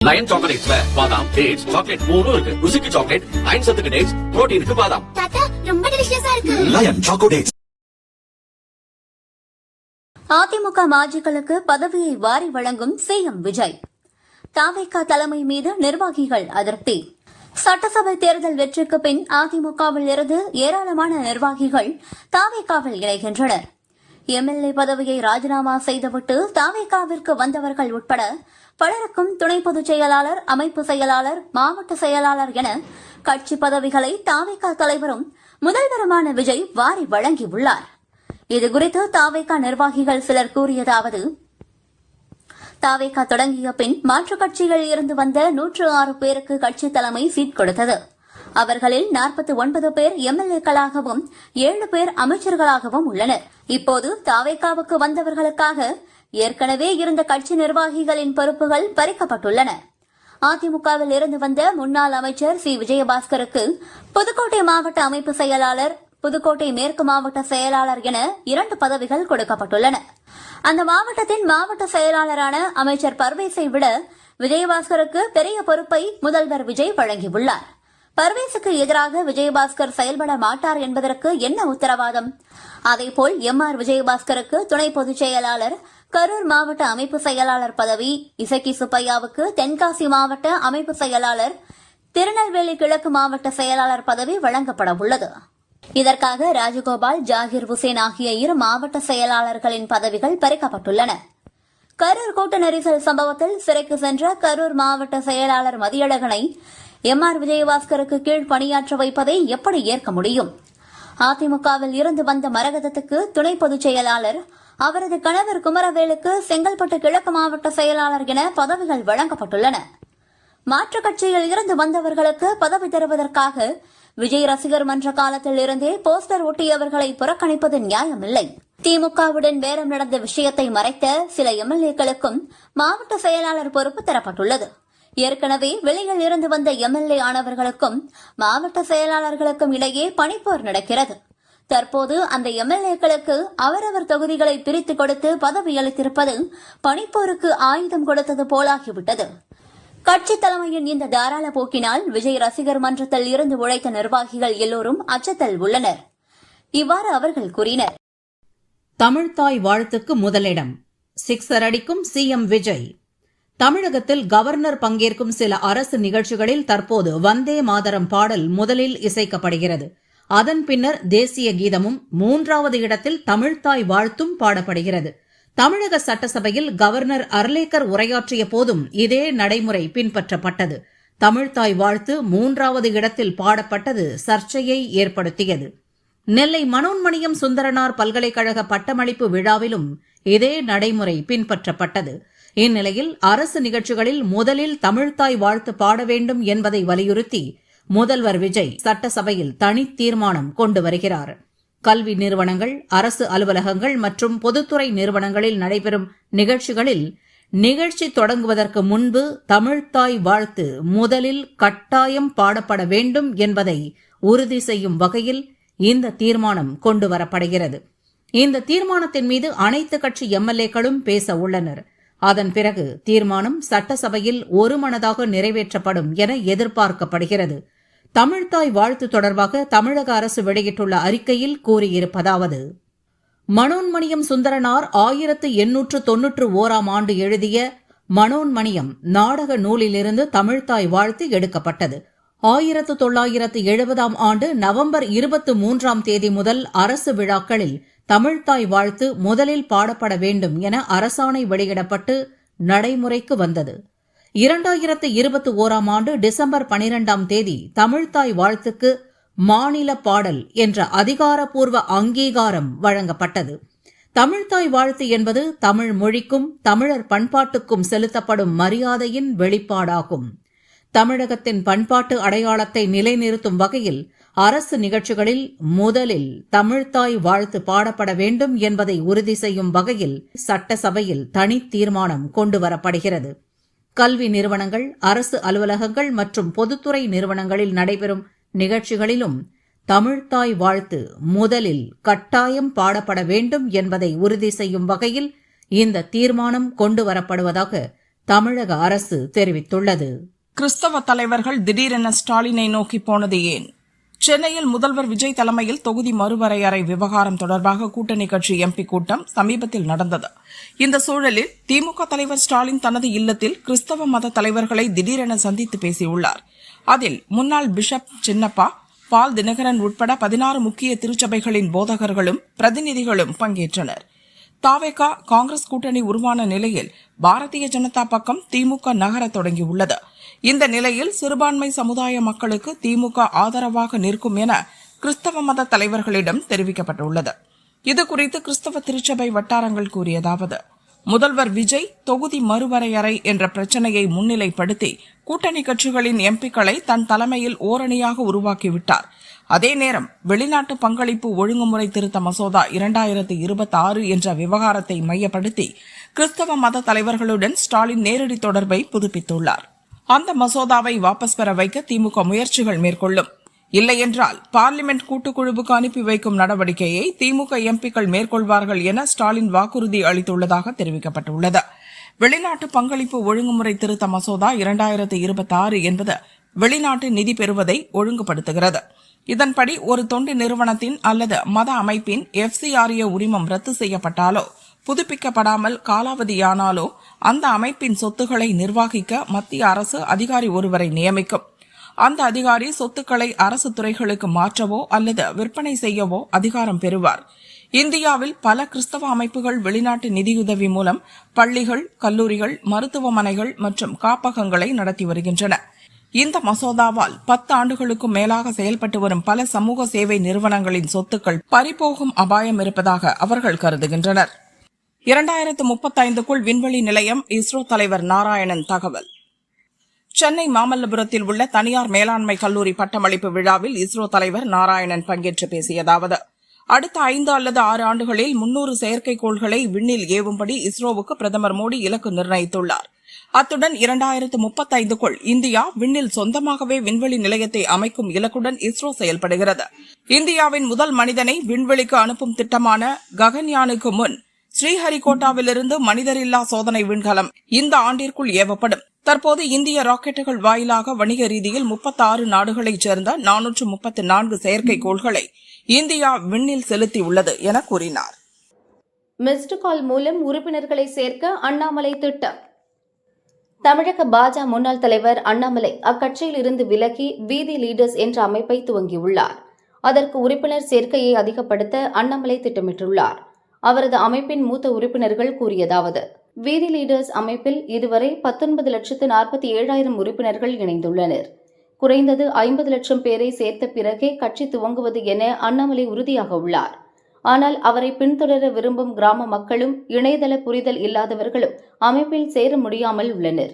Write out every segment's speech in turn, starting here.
Line சாக்லேட்ஸ்ல பாதாம், dates, chocolate மூணும் இருக்கு. ருசிக்கு சாக்லேட், அயன் சத்துக்கு டேட்ஸ், புரோட்டீனுக்கு பாதாம். தாத்தா ரொம்ப டெலிஷியஸா இருக்கு. Lion Choco Dates. அதிமுக மாஜிக்களுக்கு பதவியை வாரி வழங்கும் சிஎம் விஜய். தாவேகா தலைமை மீது நிர்வாகிகள் அதிருப்தி. சட்டசபை தேர்தல் வெற்றிக்கு பின் அதிமுகவில் இருந்து ஏராளமான நிர்வாகிகள் தாவேகாவில் இணைகின்றனர். எம்எல்ஏ பதவியை ராஜினாமா செய்துவிட்டு தாவேகாவிற்கு வந்தவர்கள் உட்பட பலருக்கும் துணை பொதுச் செயலாளர், அமைப்பு செயலாளர், மாவட்ட செயலாளர் என கட்சி பதவிகளை தாவேகா தலைவரும் முதல்வருமான விஜய் வாரி வழங்கியுள்ளார். இதுகுறித்து தாவேகா நிர்வாகிகள் சிலர் கூறியதாவது: தாவேகா தொடங்கிய பின் மாற்றுக் கட்சிகளில் இருந்து வந்த 106 பேருக்கு கட்சி தலைமை சீட் கொடுத்தது. அவர்களில் 49 பேர் எம்எல்ஏக்களாகவும் 7 பேர் அமைச்சர்களாகவும் உள்ளனர். இப்போது தாவேகாவுக்கு வந்தவர்களுக்காக ஏற்கனவே இருந்த கட்சி நிர்வாகிகளின் பொறுப்புகள் பறிக்கப்பட்டுள்ளன. அதிமுகவில் இருந்து வந்த முன்னாள் அமைச்சர் சி. விஜயபாஸ்கருக்கு புதுக்கோட்டை மாவட்ட அமைப்பு செயலாளர், புதுக்கோட்டை மேற்கு மாவட்ட செயலாளர் என 2 பதவிகள் கொடுக்கப்பட்டுள்ளன. அந்த மாவட்டத்தின் மாவட்ட செயலாளரான அமைச்சர் பர்வேஸை விட விஜயபாஸ்கருக்கு பெரிய பொறுப்பை முதல்வர் விஜய் வழங்கியுள்ளார். பர்வேஸுக்கு எதிராக விஜயபாஸ்கர் செயல்பட மாட்டார் என்பதற்கு என்ன உத்தரவாதம்? அதேபோல் எம்.ஆர். விஜயபாஸ்கருக்கு துணை பொதுச் செயலாளர், கரூர் மாவட்ட அமைப்பு செயலாளர் பதவி, இசக்கி சுப்பையாவுக்கு தென்காசி மாவட்ட அமைப்பு செயலாளர், திருநெல்வேலி கிழக்கு மாவட்ட செயலாளர் பதவி வழங்கப்பட உள்ளது. இதற்காக ராஜகோபால், ஜாகிர் உசேன் ஆகிய 2 மாவட்ட செயலாளர்களின் பதவிகள் பறிக்கப்பட்டுள்ளன. கரூர் கூட்ட நெரிசல் சம்பவத்தில் சிறைக்கு சென்ற கரூர் மாவட்ட செயலாளர் மதியழகனை எம்.ஆர். விஜயபாஸ்கருக்கு கீழ் பணியாற்ற வைப்பதை எப்படி ஏற்க முடியும்? அதிமுகவில் இருந்து வந்த மரகதத்துக்கு துணை பொதுச் செயலாளர், அவரது கணவர் குமரவேலுக்கு செங்கல்பட்டு கிழக்கு மாவட்ட செயலாளர் என பதவிகள் வழங்கப்பட்டுள்ளன. மாற்றுக் கட்சியில் இருந்து வந்தவர்களுக்கு பதவி தருவதற்காக விஜய் ரசிகர் மன்ற காலத்தில் இருந்தே போஸ்டர் ஒட்டியவர்களை புறக்கணிப்பது நியாயமில்லை. திமுகவுடன் பேரம் நடந்த விஷயத்தை மறைத்த சில எம்எல்ஏக்களுக்கும் மாவட்ட செயலாளர் பொறுப்பு தரப்பட்டுள்ளது. ஏற்கனவே வெளியில் இருந்து வந்த எம்எல்ஏ ஆனவர்களுக்கும் மாவட்ட செயலாளர்களுக்கும் இடையே பணிப்போர் நடக்கிறது. தற்போது அந்த எம்எல்ஏக்களுக்கு அவரவர் தொகுதிகளை பிரித்துக் கொடுத்து பதவி அளித்திருப்பது பணிப்போருக்கு ஆயுதம் கொடுத்தது போலாகிவிட்டது. கட்சி தலைமையின் இந்த தாராள போக்கினால் விஜய் ரசிகர் மன்றத்தில் இருந்து உழைத்த நிர்வாகிகள் எல்லோரும் அச்சத்தில் உள்ளனர். இவ்வாறு அவர்கள் கூறினர். தமிழ்த்தாய் வாழ்த்துக்கு முதலிடம், சிக்ஸர் அடிக்கும் சிஎம் விஜய். தமிழகத்தில் கவர்னர் பங்கேற்கும் சில அரசு நிகழ்ச்சிகளில் தற்போது வந்தே மாதரம் பாடல் முதலில் இசைக்கப்படுகிறது. அதன் பின்னர் தேசிய கீதமும், 3வது இடத்தில் தமிழ்த்தாய் வாழ்த்தும் பாடப்படுகிறது. தமிழக சட்டசபையில் கவர்னர் அர்லேக்கர் உரையாற்றிய போதும் இதே நடைமுறை பின்பற்றப்பட்டது. தமிழ்த்தாய் வாழ்த்து 3வது இடத்தில் பாடப்பட்டது சர்ச்சையை ஏற்படுத்தியது. நெல்லை மனோன்மணியம் சுந்தரனார் பல்கலைக்கழக பட்டமளிப்பு விழாவிலும் இதே நடைமுறை பின்பற்றப்பட்டது. இந்நிலையில் அரசு நிகழ்ச்சிகளில் முதலில் தமிழ்த்தாய் வாழ்த்து பாட வேண்டும் என்பதை வலியுறுத்தி முதல்வர் விஜய் சட்டசபையில் தனி தீர்மானம் கொண்டு வருகிறார். கல்வி நிறுவனங்கள், அரசு அலுவலகங்கள் மற்றும் பொதுத்துறை நிறுவனங்களில் நடைபெறும் நிகழ்ச்சிகளில் நிகழ்ச்சி தொடங்குவதற்கு முன்பு தமிழ்த்தாய் வாழ்த்து முதலில் கட்டாயம் பாடப்பட வேண்டும் என்பதை உறுதி செய்யும் வகையில் இந்த தீர்மானம் கொண்டுவரப்படுகிறது. இந்த தீர்மானத்தின் மீது அனைத்து கட்சி எம்எல்ஏக்களும் பேச உள்ளனர். அதன் பிறகு தீர்மானம் சட்டசபையில் ஒருமனதாக நிறைவேற்றப்படும் என எதிர்பார்க்கப்படுகிறது. தமிழ்த்தாய் வாழ்த்து தொடர்பாக தமிழக அரசு வெளியிட்டுள்ள அறிக்கையில் கூறியிருப்பதாவது: மனோன்மணியம் சுந்தரனார் 1891 ஆண்டு எழுதிய மனோன்மணியம் நாடக நூலிலிருந்து தமிழ்த்தாய் வாழ்த்து எடுக்கப்பட்டது. 1970 ஆண்டு நவம்பர் 23 முதல் அரசு விழாக்களில் தமிழ்த்தாய் வாழ்த்து முதலில் பாடப்பட வேண்டும் என அரசாணை வெளியிடப்பட்டு நடைமுறைக்கு வந்தது. 2021 ஆண்டு டிசம்பர் 12 தமிழ்த்தாய் வாழ்த்துக்கு மாநில பாடல் என்ற அதிகாரப்பூர்வ அங்கீகாரம் வழங்கப்பட்டது. தமிழ்த்தாய் வாழ்த்து என்பது தமிழ் மொழிக்கும் தமிழர் பண்பாட்டுக்கும் செலுத்தப்படும் மரியாதையின் வெளிப்பாடாகும். தமிழகத்தின் பண்பாட்டு அடையாளத்தை நிலைநிறுத்தும் வகையில் அரசு நிகழ்ச்சிகளில் முதலில் தமிழ்த்தாய் வாழ்த்து பாடப்பட வேண்டும் என்பதை உறுதி செய்யும் வகையில் சட்டசபையில் தனி தீர்மானம் கொண்டுவரப்படுகிறது. கல்வி நிறுவனங்கள், அரசு அலுவலகங்கள் மற்றும் பொதுத்துறை நிறுவனங்களில் நடைபெறும் நிகழ்ச்சிகளிலும் தமிழ்த்தாய் வாழ்த்து முதலில் கட்டாயம் பாடப்பட வேண்டும் என்பதை உறுதி செய்யும் வகையில் இந்த தீர்மானம் கொண்டுவரப்படுவதாக தமிழக அரசு தெரிவித்துள்ளது. கிறிஸ்தவ தலைவர்கள் திடீரென ஸ்டாலினை நோக்கி போனது ஏன்? சென்னையில் முதல்வர் விஜய் தலைமையில் தொகுதி மறுவரையறை விவகாரம் தொடர்பாக கூட்டணி கட்சி எம்பி கூட்டம் சமீபத்தில் நடந்தது. இந்த சூழலில் திமுக தலைவர் ஸ்டாலின் தனது இல்லத்தில் கிறிஸ்தவ மத தலைவர்களை திடீரென சந்தித்து பேசியுள்ளார். அதில் முன்னாள் பிஷப் சின்னப்பா, பால் தினகரன் உட்பட 16 முக்கிய திருச்சபைகளின் போதகர்களும் பிரதிநிதிகளும் பங்கேற்றனர். தாவேகா காங்கிரஸ் கூட்டணி உருவான நிலையில் பாரதிய ஜனதா பக்கம் திமுக நகர தொடங்கியுள்ளது. இந்த நிலையில் சிறுபான்மை சமுதாய மக்களுக்கு திமுக ஆதரவாக நிற்கும் என கிறிஸ்தவ மத தலைவர்களிடம் தெரிவிக்கப்பட்டுள்ளது. இதுகுறித்து கிறிஸ்தவ திருச்சபை வட்டாரங்கள் கூறியதாவது: முதல்வர் விஜய் தொகுதி மறுவரையறை என்ற பிரச்சனையை முன்னிலைப்படுத்தி கூட்டணி கட்சிகளின் எம்பிக்களை தன் தலைமையில் ஓரணியாக உருவாக்கிவிட்டார். அதே நேரம் வெளிநாட்டு பங்களிப்பு ஒழுங்குமுறை திருத்த மசோதா 2026 என்ற விவகாரத்தை மையப்படுத்தி கிறிஸ்தவ மத தலைவர்களுடன் ஸ்டாலின் நேரடி தொடர்பை புதுப்பித்துள்ளார். அந்த மசோதாவை வாபஸ் பெற வைக்க திமுக முயற்சிகள் மேற்கொள்ளும். இல்லையென்றால் பார்லிமெண்ட் கூட்டுக்குழுவுக்கு அனுப்பி வைக்கும் நடவடிக்கையை திமுக எம்பிக்கள் மேற்கொள்வார்கள் என ஸ்டாலின் வாக்குறுதி அளித்துள்ளதாக தெரிவிக்கப்பட்டுள்ளது. வெளிநாட்டு பங்களிப்பு ஒழுங்குமுறை திருத்த மசோதா 2026 என்பது வெளிநாட்டு நிதி பெறுவதை ஒழுங்குபடுத்துகிறது. இதன்படி ஒரு தொண்டு நிறுவனத்தின் அல்லது மத அமைப்பின் FCRA உரிமம் ரத்து செய்யப்பட்டாலோ புதுப்பிக்கப்படாமல் காலாவதியானாலோ அந்த அமைப்பின் சொத்துக்களை நிர்வகிக்க மத்திய அரசு அதிகாரி ஒருவரை நியமிக்கும். அந்த அதிகாரி சொத்துக்களை அரசு துறைகளுக்கு மாற்றவோ அல்லது விற்பனை செய்யவோ அதிகாரம் பெறுவார். இந்தியாவில் பல கிறிஸ்தவ அமைப்புகள் வெளிநாட்டு நிதியுதவி மூலம் பள்ளிகள், கல்லூரிகள், மருத்துவமனைகள் மற்றும் காப்பகங்களை நடத்தி வருகின்றன. இந்த மசோதாவால் 10 ஆண்டுகளுக்கும் மேலாக செயல்பட்டு வரும் பல சமூக சேவை நிறுவனங்களின் சொத்துக்கள் பறிபோகும் அபாயம் இருப்பதாக அவர்கள் கருதுகின்றனர். 2035க்குள் விண்வெளி நிலையம் இஸ்ரோ தலைவர் நாராயணன் தகவல். சென்னை மாமல்லபுரத்தில் உள்ள தனியார் மேலாண்மை கல்லூரி பட்டமளிப்பு விழாவில் இஸ்ரோ தலைவர் நாராயணன் பங்கேற்று பேசியதாவது: அடுத்த 5 அல்லது 6 ஆண்டுகளில் 300 செயற்கைக்கோள்களை விண்ணில் ஏவும்படி இஸ்ரோவுக்கு பிரதமர் மோடி இலக்கு நிர்ணயித்துள்ளார். அத்துடன் 2035க்குள் இந்தியா விண்ணில் சொந்தமாகவே விண்வெளி நிலையத்தை அமைக்கும் இலக்குடன் இஸ்ரோ செயல்படுகிறது. இந்தியாவின் முதல் மனிதனை விண்வெளிக்கு அனுப்பும் திட்டமான ககன்யானுக்கு முன் ஸ்ரீஹரிகோட்டாவிலிருந்து மனிதரில்லா சோதனை விண்கலம் இந்த ஆண்டிற்குள் ஏவப்படும். தற்போது இந்திய ராக்கெட்டுகள் வாயிலாக வணிக ரீதியில் 36 நாடுகளைச் சேர்ந்த 434 செயற்கைக்கோள்களை இந்தியா விண்ணில் செலுத்தியுள்ளது என கூறினார். மிஸ்டு கால் மூலம் உறுப்பினர்களை சேர்க்க அண்ணாமலை திட்டம். தமிழக பாஜக முன்னாள் தலைவர் அண்ணாமலை அக்கட்சியில் இருந்து விலகி வீதி லீடர்ஸ் என்ற அமைப்பை துவங்கியுள்ளார். அதற்கு உறுப்பினர் சேர்க்கையை அதிகப்படுத்த அண்ணாமலை திட்டமிட்டுள்ளார். அவரது அமைப்பின் மூத்த உறுப்பினர்கள் கூறியதாவது: வீதி லீடர்ஸ் அமைப்பில் இதுவரை 19,47,000 உறுப்பினர்கள் இணைந்துள்ளனர். குறைந்தது 50 லட்சம் பேரை சேர்த்த பிறகே கட்சி துவங்குவது என அண்ணாமலை உறுதியாக உள்ளார். ஆனால் அவரை பின்தொடர விரும்பும் கிராம மக்களும் இணையதள புரிதல் இல்லாதவர்களும் அமைப்பில் சேர முடியாமல் உள்ளனர்.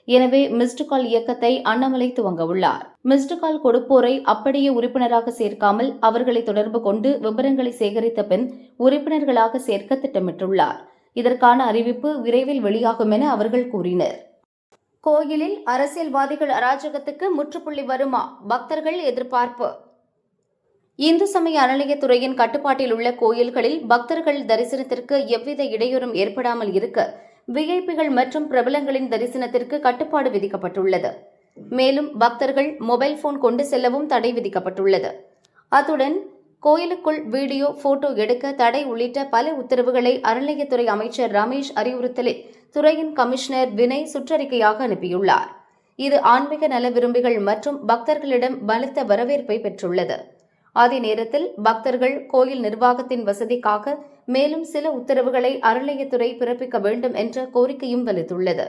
எனவே மிஸ்டு கால் இயக்கத்தை அண்ணாமலை துவங்க உள்ளார். மிஸ்டு கால் கொடுப்போரை அப்படியே உறுப்பினராக சேர்க்காமல் அவர்களை தொடர்பு கொண்டு விவரங்களை சேகரித்த பின் உறுப்பினர்களாக சேர்க்க திட்டமிட்டுள்ளார். இதற்கான அறிவிப்பு விரைவில் வெளியாகும் என அவர்கள் கூறினர். கோயிலில் அரசியல்வாதிகள் அராஜகத்துக்கு முற்றுப்புள்ளி வருமா? பக்தர்கள் எதிர்பார்ப்பு. இந்து சமய அறநிலையத்துறையின் கட்டுப்பாட்டில் உள்ள கோயில்களில் பக்தர்கள் தரிசனத்திற்கு எவ்வித இடையூறும் ஏற்படாமல் இருக்க விஐபிகள் மற்றும் பிரபலங்களின் தரிசனத்திற்கு கட்டுப்பாடு விதிக்கப்பட்டுள்ளது. மேலும் பக்தர்கள் மொபைல் போன் கொண்டு செல்லவும் தடை விதிக்கப்பட்டுள்ளது. அத்துடன் கோயிலுக்குள் வீடியோ, போட்டோ எடுக்க தடை உள்ளிட்ட பல உத்தரவுகளை அறநிலையத்துறை அமைச்சர் ரமேஷ் அறிவுறுத்தலில் துறையின் கமிஷனர் வினய் சுற்றறிக்கையாக அனுப்பியுள்ளார். இது ஆன்மீக நல விரும்பிகள் மற்றும் பக்தர்களிடம் பலத்த வரவேற்பை பெற்றுள்ளது. அதே நேரத்தில் பக்தர்கள் கோயில் நிர்வாகத்தின் வசதிக்காக மேலும் சில உத்தரவுகளை அறநிலையத்துறை பிறப்பிக்க வேண்டும் என்ற கோரிக்கையும் வலுத்துள்ளது.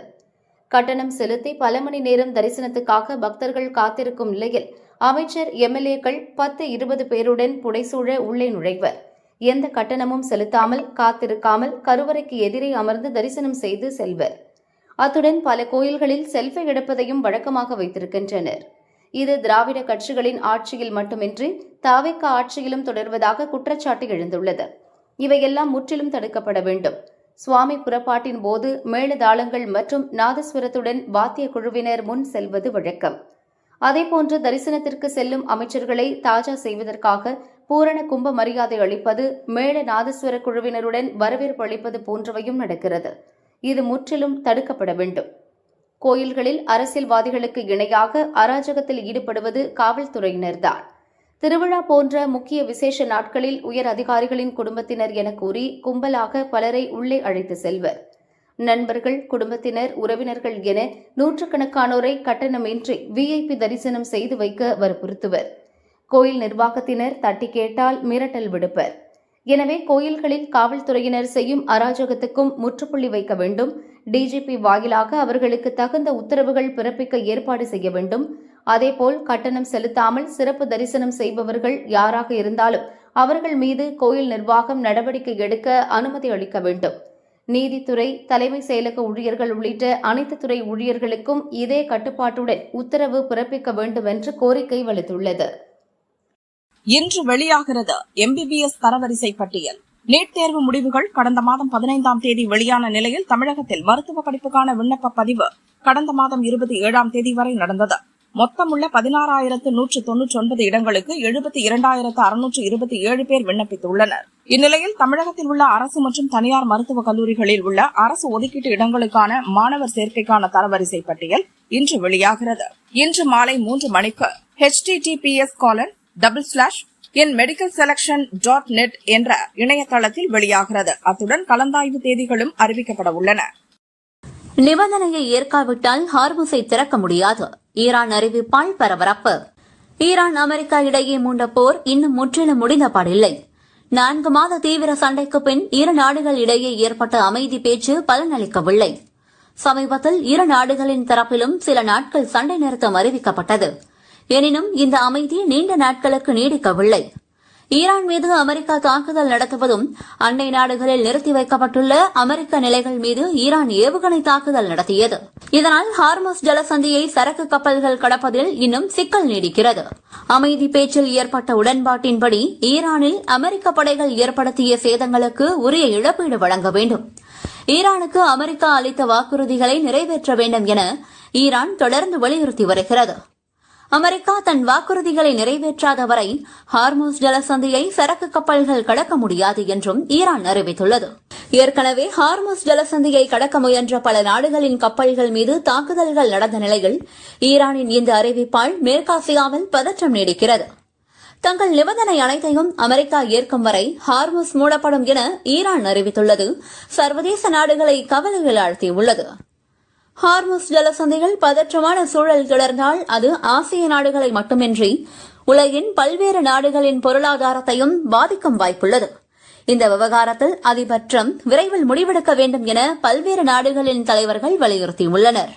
கட்டணம் செலுத்தி பல மணி நேரம் தரிசனத்துக்காக பக்தர்கள் காத்திருக்கும் நிலையில் அமைச்சர், எம்எல்ஏக்கள் 10-20 பேருடன் புடைசூழ உள்ளே நுழைவர். எந்த கட்டணமும் செலுத்தாமல் காத்திருக்காமல் கருவறைக்கு எதிரே அமர்ந்து தரிசனம் செய்து செல்வர். அத்துடன் பல கோயில்களில் செல்ஃபி எடுப்பதையும் வழக்கமாக வைத்திருக்கின்றனர். இது திராவிட கட்சிகளின் ஆட்சியில் மட்டுமின்றி தாவேக ஆட்சியிலும் தொடர்வதாக குற்றச்சாட்டு எழுந்துள்ளது. இவையெல்லாம் முற்றிலும் தடுக்கப்பட வேண்டும். சுவாமி புறப்பாட்டின் போது மேளதாளங்கள் மற்றும் நாதஸ்வரத்துடன் வாத்திய குழுவினர் முன் செல்வது வழக்கம். அதேபோன்று தரிசனத்திற்கு செல்லும் அமைச்சர்களை தாஜா செய்வதற்காக பூரண கும்ப மரியாதை அளிப்பது, மேள நாதஸ்வர குழுவினருடன் வரவேற்பு அளிப்பது போன்றவையும் நடக்கிறது. இது முற்றிலும் தடுக்கப்பட வேண்டும். கோயில்களில் அரசியல்வாதிகளுக்கு இணையாக அராஜகத்தில் ஈடுபடுவது காவல்துறையினர்தான். திருவிழா போன்ற முக்கிய விசேஷ நாட்களில் உயர் அதிகாரிகளின் குடும்பத்தினர் என கூறி கும்பலாக பலரை உள்ளே அழைத்து செல்வர். நண்பர்கள், குடும்பத்தினர், உறவினர்கள் என நூற்றுக்கணக்கானோரை கட்டணமின்றி விஐபி தரிசனம் செய்து வைக்க வற்புறுத்துவர். கோயில் நிர்வாகத்தினர் தட்டி கேட்டால் மிரட்டல் விடுப்பர். எனவே கோயில்களில் காவல்துறையினர் செய்யும் அராஜகத்துக்கும் முற்றுப்புள்ளி வைக்க வேண்டும். டிஜிபி வாயிலாக அவர்களுக்கு தகுந்த உத்தரவுகள் பிறப்பிக்க ஏற்பாடு செய்ய வேண்டும். அதேபோல் கட்டணம் செலுத்தாமல் சிறப்பு தரிசனம் செய்பவர்கள் யாராக இருந்தாலும் அவர்கள் மீது கோயில் நிர்வாகம் நடவடிக்கை எடுக்க அனுமதி அளிக்க வேண்டும். நீதித்துறை, தலைமை செயலக ஊழியர்கள் உள்ளிட்ட அனைத்து துறை ஊழியர்களுக்கும் இதே கட்டுப்பாட்டுடன் உத்தரவு பிறப்பிக்க வேண்டும் என்று கோரிக்கை வலுத்துள்ளது. இன்று வெளியாகிறது எம்பிபிஎஸ் தரவரிசை பட்டியல். நீட் தேர்வு முடிவுகள் கடந்த மாதம் 15ஆம் தேதி வெளியான நிலையில் தமிழகத்தில் மருத்துவ படிப்புக்கான விண்ணப்ப பதிவு கடந்த மாதம் 27ஆம் தேதி வரை நடந்தது. மொத்தமுள்ள 16,199 இடங்களுக்கு 72,627 பேர் விண்ணப்பித்துள்ளனர். இந்நிலையில் தமிழகத்தில் உள்ள அரசு மற்றும் தனியார் மருத்துவக் கல்லூரிகளில் உள்ள அரசு ஒதுக்கீட்டு இடங்களுக்கான மாணவர் சேர்க்கைக்கான தரவரிசை பட்டியல் இன்று வெளியாகிறது. இன்று மாலை 3 மணிக்கு https://medicalselection.net என்ற இணையதளத்தில் வெளியாகிறது. அத்துடன் கலந்தாய்வு தேதிகளும் அறிவிக்கப்பட உள்ளன. நிபந்தனையை ஏற்காவிட்டால் ஹார்முஸை திறக்க முடியாது. ஈரான் அறிவிப்பால் பரபரப்பு. ஈரான், அமெரிக்கா இடையே மூண்ட போர் இன்னும் முற்றிலும் முடிந்தபாடில்லை. 4 மாத தீவிர சண்டைக்கு பின் இரு நாடுகள் இடையே ஏற்பட்ட அமைதி பேச்சு பலனளிக்கவில்லை. சமீபத்தில் இரு நாடுகளின் தரப்பிலும் சில நாட்கள் சண்டை நிறுத்தம் அறிவிக்கப்பட்டது. எனினும் இந்த அமைதி நீண்ட நாட்களுக்கு நீடிக்கவில்லை. ஈரான் மீது அமெரிக்கா தாக்குதல் நடத்துவதும், அண்டை நாடுகளில் நிறுத்தி வைக்கப்பட்டுள்ள அமெரிக்க நிலைகள் மீது ஈரான் ஏவுகணை தாக்குதல் நடத்தியது. இதனால் ஹார்முஸ் ஜலசந்தியை சரக்கு கப்பல்கள் கடப்பதில் இன்னும் சிக்கல் நீடிக்கிறது. அமைதி பேச்சில் ஏற்பட்ட உடன்பாட்டின்படி ஈரானில் அமெரிக்க படைகள் ஏற்படுத்திய சேதங்களுக்கு உரிய இழப்பீடு வழங்க வேண்டும். ஈரானுக்கு அமெரிக்கா அளித்த வாக்குறுதிகளை நிறைவேற்ற வேண்டும் என ஈரான் தொடர்ந்து வலியுறுத்தி வருகிறது. அமெரிக்கா தன் வாக்குறுதிகளை நிறைவேற்றாத வரை ஹார்முஸ் ஜலசந்தியை சரக்கு கப்பல்கள் கடக்க முடியாது என்றும் ஈரான் அறிவித்துள்ளது. ஏற்கனவே ஹார்முஸ் ஜலசந்தியை கடக்க முயன்ற பல நாடுகளின் கப்பல்கள் மீது தாக்குதல்கள் நடந்த நிலையில் ஈரானின் இந்த அறிவிப்பால் மேற்காசியாவில் பதற்றம் நீடிக்கிறது. தங்கள் நிபந்தனை அனைத்தையும் அமெரிக்கா ஏற்கும் வரை ஹார்முஸ் மூடப்படும் என ஈரான் அறிவித்துள்ளது சர்வதேச நாடுகளை கவலையில் ஆழ்த்தியுள்ளது. ஹார்முஸ் ஜலசந்தியில் பதற்றமான சூழல் தொடர்ந்தால் அது ஆசிய நாடுகளை மட்டுமின்றி உலகின் பல்வேறு நாடுகளின் பொருளாதாரத்தையும் பாதிக்கும் வாய்ப்புள்ளது. இந்த விவகாரத்தில் அதிபர் டிரம்ப் விரைவில் முடிவெடுக்க வேண்டும் என பல்வேறு நாடுகளின் தலைவர்கள் வலியுறுத்தியுள்ளனர்.